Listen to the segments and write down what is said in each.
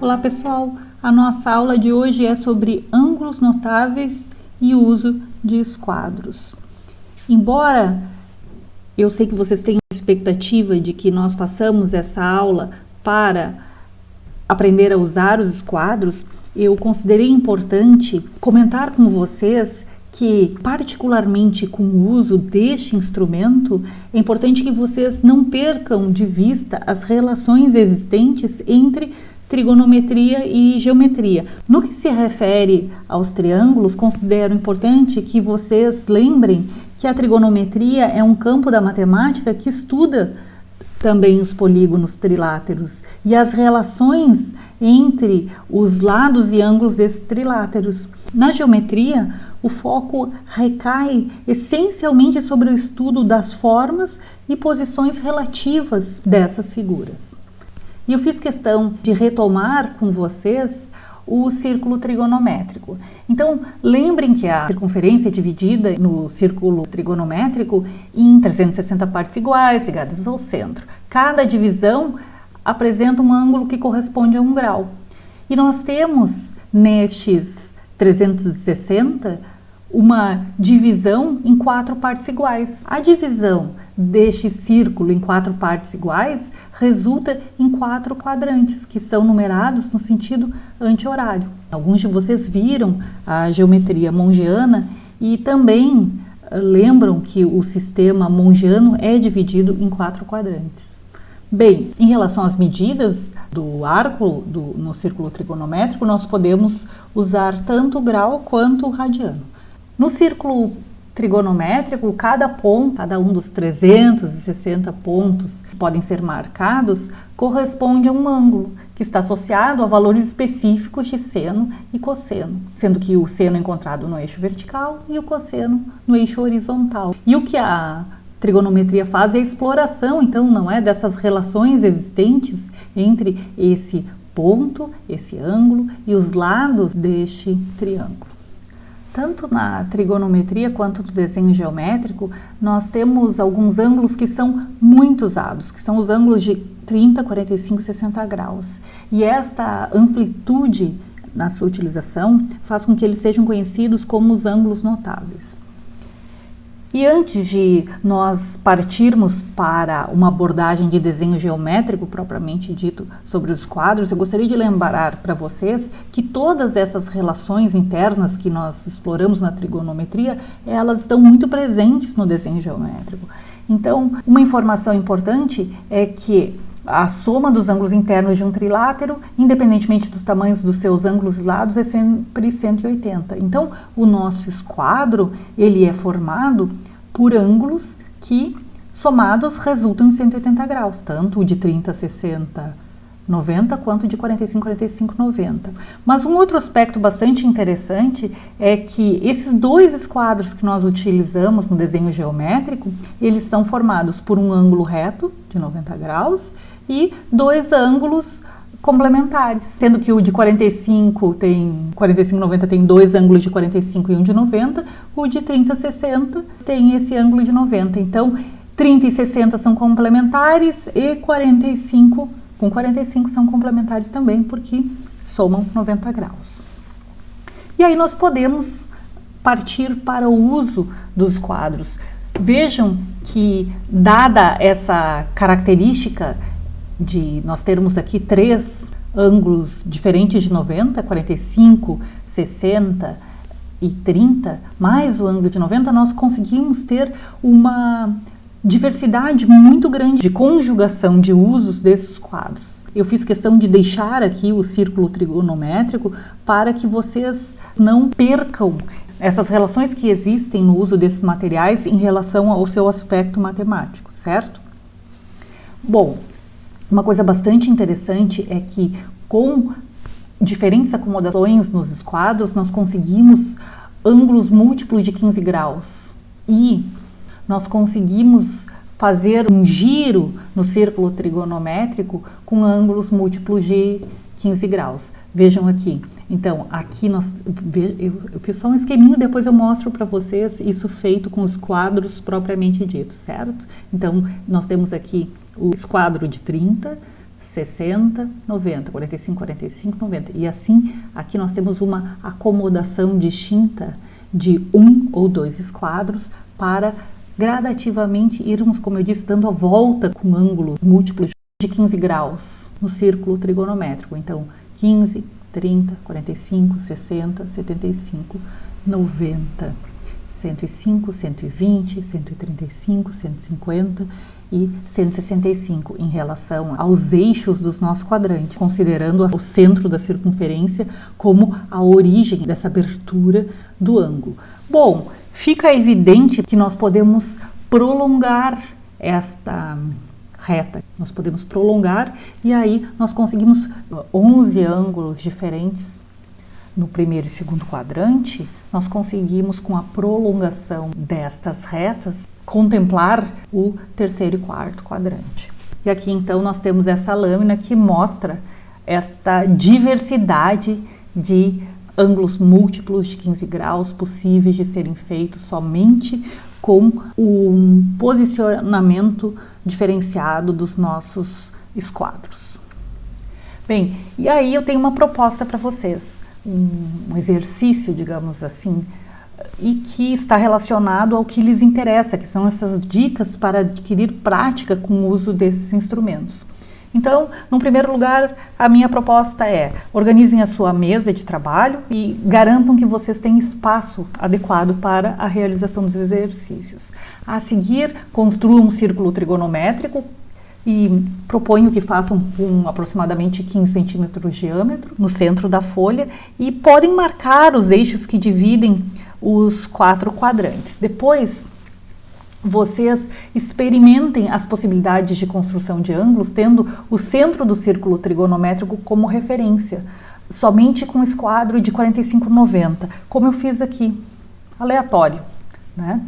Olá pessoal, a nossa aula de hoje é sobre ângulos notáveis e uso de esquadros. Embora eu sei que vocês tenham a expectativa de que nós façamos essa aula para aprender a usar os esquadros, eu considerei importante comentar com vocês que, particularmente com o uso deste instrumento, é importante que vocês não percam de vista as relações existentes entre trigonometria e geometria. No que se refere aos triângulos, considero importante que vocês lembrem que a trigonometria é um campo da matemática que estuda também os polígonos triláteros e as relações entre os lados e ângulos desses triláteros. Na geometria, o foco recai essencialmente sobre o estudo das formas e posições relativas dessas figuras. E eu fiz questão de retomar com vocês o círculo trigonométrico. Então, lembrem que a circunferência é dividida no círculo trigonométrico em 360 partes iguais, ligadas ao centro. Cada divisão apresenta um ângulo que corresponde a 1 grau. E nós temos, nestes 360, uma divisão em 4 partes iguais. A divisão deste círculo em 4 partes iguais resulta em 4 quadrantes, que são numerados no sentido anti-horário. Alguns de vocês viram a geometria mongiana e também lembram que o sistema mongiano é dividido em 4 quadrantes. Bem, em relação às medidas do arco no círculo trigonométrico, nós podemos usar tanto o grau quanto o radiano. No círculo trigonométrico, cada ponto, cada um dos 360 pontos que podem ser marcados, corresponde a um ângulo que está associado a valores específicos de seno e cosseno, sendo que o seno é encontrado no eixo vertical e o cosseno no eixo horizontal. E o que a trigonometria faz é a exploração, então, não é, dessas relações existentes entre esse ponto, esse ângulo e os lados deste triângulo. Tanto na trigonometria quanto no desenho geométrico, nós temos alguns ângulos que são muito usados, que são os ângulos de 30, 45 e 60 graus. E esta amplitude na sua utilização faz com que eles sejam conhecidos como os ângulos notáveis. E antes de nós partirmos para uma abordagem de desenho geométrico propriamente dito sobre os quadros, eu gostaria de lembrar para vocês que todas essas relações internas que nós exploramos na trigonometria, elas estão muito presentes no desenho geométrico. Então, uma informação importante é que a soma dos ângulos internos de um trilátero, independentemente dos tamanhos dos seus ângulos e lados, é sempre 180. Então, o nosso esquadro, ele é formado por ângulos que, somados, resultam em 180 graus, tanto o de 30, 60, 90, quanto de 45, 45, 90. Mas um outro aspecto bastante interessante é que esses dois esquadros que nós utilizamos no desenho geométrico, eles são formados por um ângulo reto de 90 graus e dois ângulos complementares, sendo que o de 45, 90 tem dois ângulos de 45 e um de 90, o de 30, 60 tem esse ângulo de 90. Então, 30 e 60 são complementares e 45 são complementares também, porque somam 90 graus. E aí nós podemos partir para o uso dos quadros. Vejam que, dada essa característica de nós termos aqui 3 ângulos diferentes de 90, 45, 60 e 30, mais o ângulo de 90, nós conseguimos ter uma diversidade muito grande de conjugação de usos desses quadros. Eu fiz questão de deixar aqui o círculo trigonométrico para que vocês não percam essas relações que existem no uso desses materiais em relação ao seu aspecto matemático, certo? Bom, uma coisa bastante interessante é que, com diferentes acomodações nos esquadros, nós conseguimos ângulos múltiplos de 15 graus e nós conseguimos fazer um giro no círculo trigonométrico com ângulos múltiplos de 15 graus. Vejam aqui. Então, aqui eu fiz só um esqueminho, depois eu mostro para vocês isso feito com os quadros propriamente ditos, certo? Então, nós temos aqui o esquadro de 30, 60, 90, 45, 45, 90. E assim, aqui nós temos uma acomodação distinta de 1 ou 2 esquadros para gradativamente irmos, como eu disse, dando a volta com ângulo múltiplo de 15 graus no círculo trigonométrico. Então, 15, 30, 45, 60, 75, 90, 105, 120, 135, 150 e 165 em relação aos eixos dos nossos quadrantes, considerando o centro da circunferência como a origem dessa abertura do ângulo. Bom, fica evidente que nós podemos prolongar esta reta. Nós podemos prolongar e aí nós conseguimos 11 ângulos diferentes no primeiro e segundo quadrante. Nós conseguimos, com a prolongação destas retas, contemplar o terceiro e quarto quadrante. E aqui então nós temos essa lâmina que mostra esta diversidade de ângulos múltiplos de 15 graus possíveis de serem feitos somente com um posicionamento diferenciado dos nossos esquadros. Bem, e aí eu tenho uma proposta para vocês, um exercício, digamos assim, e que está relacionado ao que lhes interessa, que são essas dicas para adquirir prática com o uso desses instrumentos. Então, no primeiro lugar, a minha proposta é: organizem a sua mesa de trabalho e garantam que vocês têm espaço adequado para a realização dos exercícios. A seguir, construam um círculo trigonométrico e proponho que façam com aproximadamente 15 centímetros de diâmetro no centro da folha e podem marcar os eixos que dividem os 4 quadrantes. Depois, vocês experimentem as possibilidades de construção de ângulos tendo o centro do círculo trigonométrico como referência, somente com esquadro de 45, 90, como eu fiz aqui, aleatório, né?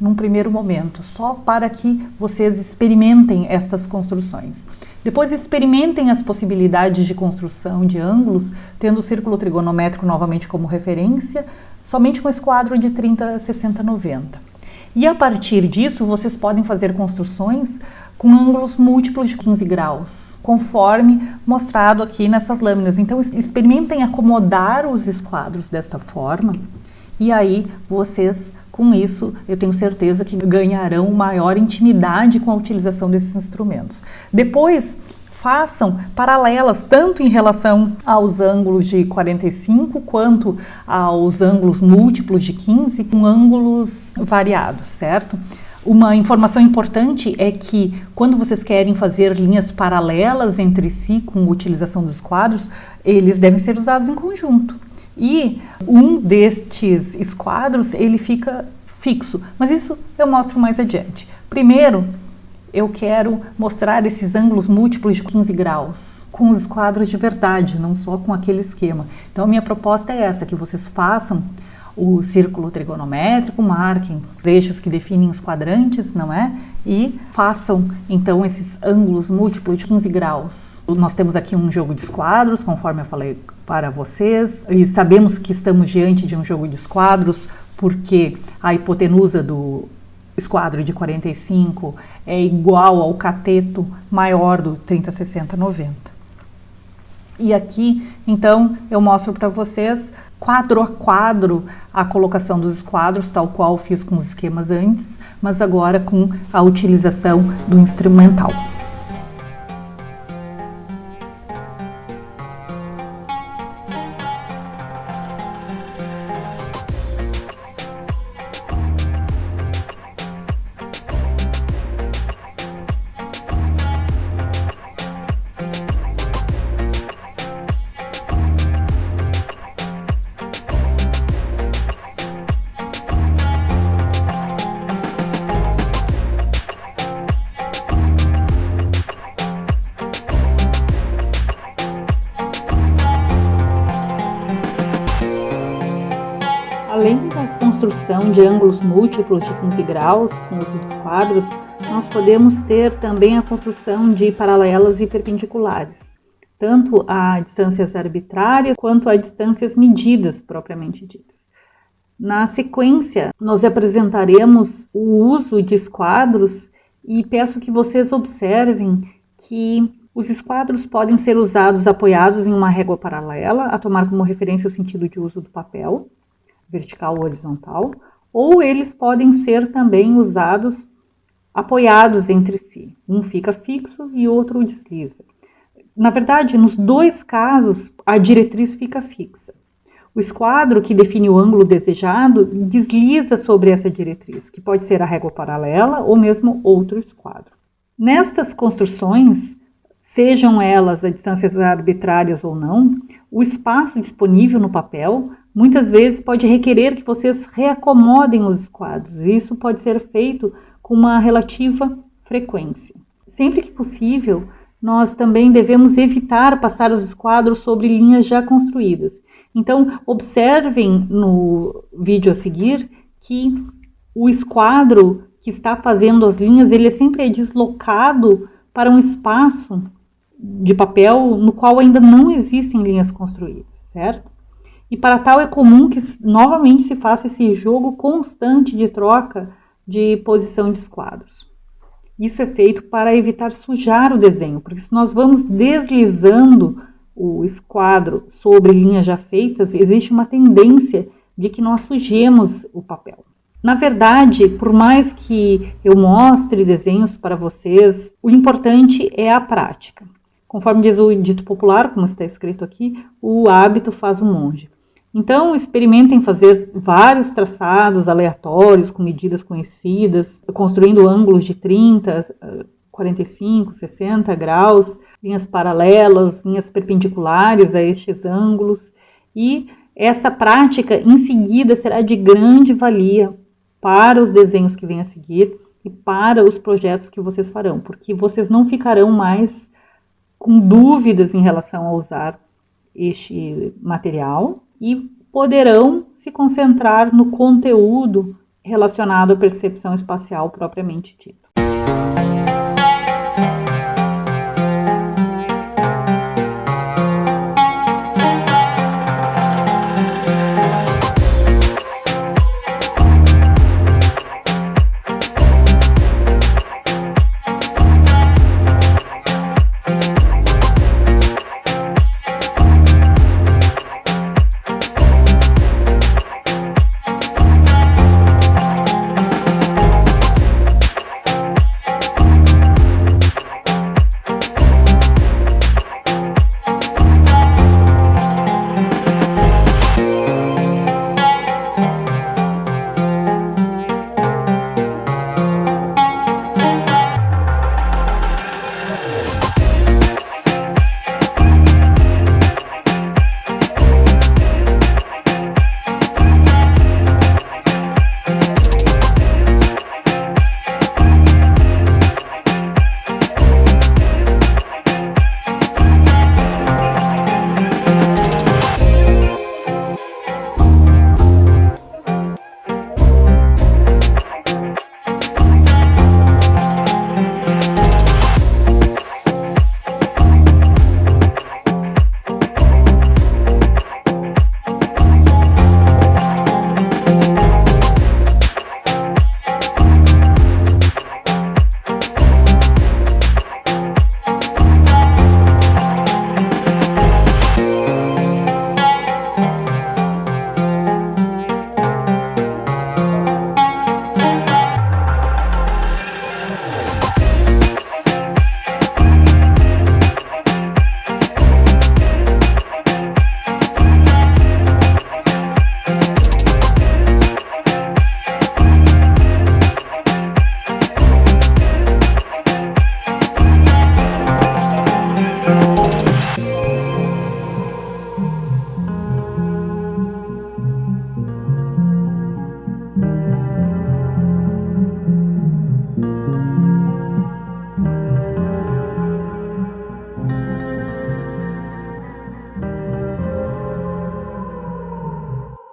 Num primeiro momento, só para que vocês experimentem estas construções. Depois experimentem as possibilidades de construção de ângulos, tendo o círculo trigonométrico novamente como referência, somente com esquadro de 30, 60, 90. E a partir disso, vocês podem fazer construções com ângulos múltiplos de 15 graus, conforme mostrado aqui nessas lâminas. Então, experimentem acomodar os esquadros desta forma, e aí vocês, com isso, eu tenho certeza que ganharão maior intimidade com a utilização desses instrumentos. Depois, façam paralelas, tanto em relação aos ângulos de 45, quanto aos ângulos múltiplos de 15, com ângulos variados, certo? Uma informação importante é que, quando vocês querem fazer linhas paralelas entre si, com a utilização dos quadros, eles devem ser usados em conjunto. E um destes esquadros, ele fica fixo, mas isso eu mostro mais adiante. Primeiro, eu quero mostrar esses ângulos múltiplos de 15 graus, com os esquadros de verdade, não só com aquele esquema. Então, a minha proposta é essa, que vocês façam o círculo trigonométrico, marquem os eixos que definem os quadrantes, não é? E façam, então, esses ângulos múltiplos de 15 graus. Nós temos aqui um jogo de esquadros, conforme eu falei para vocês, e sabemos que estamos diante de um jogo de esquadros, porque a hipotenusa do esquadro de 45 é igual ao cateto maior do 30, 60, 90. E aqui, então, eu mostro para vocês, quadro a quadro, a colocação dos esquadros, tal qual fiz com os esquemas antes, mas agora com a utilização do instrumental. Além da construção de ângulos múltiplos de 15 graus com o uso dos quadros, nós podemos ter também a construção de paralelas e perpendiculares, tanto a distâncias arbitrárias quanto a distâncias medidas propriamente ditas. Na sequência, nós apresentaremos o uso de esquadros e peço que vocês observem que os esquadros podem ser usados apoiados em uma régua paralela, a tomar como referência o sentido de uso do papel, vertical ou horizontal, ou eles podem ser também usados apoiados entre si. Um fica fixo e outro desliza. Na verdade, nos dois casos, a diretriz fica fixa. O esquadro que define o ângulo desejado desliza sobre essa diretriz, que pode ser a régua paralela ou mesmo outro esquadro. Nestas construções, sejam elas a distâncias arbitrárias ou não, o espaço disponível no papel muitas vezes pode requerer que vocês reacomodem os esquadros, e isso pode ser feito com uma relativa frequência. Sempre que possível, nós também devemos evitar passar os esquadros sobre linhas já construídas. Então, observem no vídeo a seguir que o esquadro que está fazendo as linhas, ele sempre é deslocado para um espaço de papel no qual ainda não existem linhas construídas, certo? E para tal é comum que novamente se faça esse jogo constante de troca de posição de esquadros. Isso é feito para evitar sujar o desenho, porque se nós vamos deslizando o esquadro sobre linhas já feitas, existe uma tendência de que nós sujemos o papel. Na verdade, por mais que eu mostre desenhos para vocês, o importante é a prática. Conforme diz o dito popular, como está escrito aqui, o hábito faz o monge. Então, experimentem fazer vários traçados aleatórios com medidas conhecidas, construindo ângulos de 30, 45, 60 graus, linhas paralelas, linhas perpendiculares a estes ângulos. E essa prática, em seguida, será de grande valia para os desenhos que vêm a seguir e para os projetos que vocês farão, porque vocês não ficarão mais com dúvidas em relação a usar este material e poderão se concentrar no conteúdo relacionado à percepção espacial propriamente dita.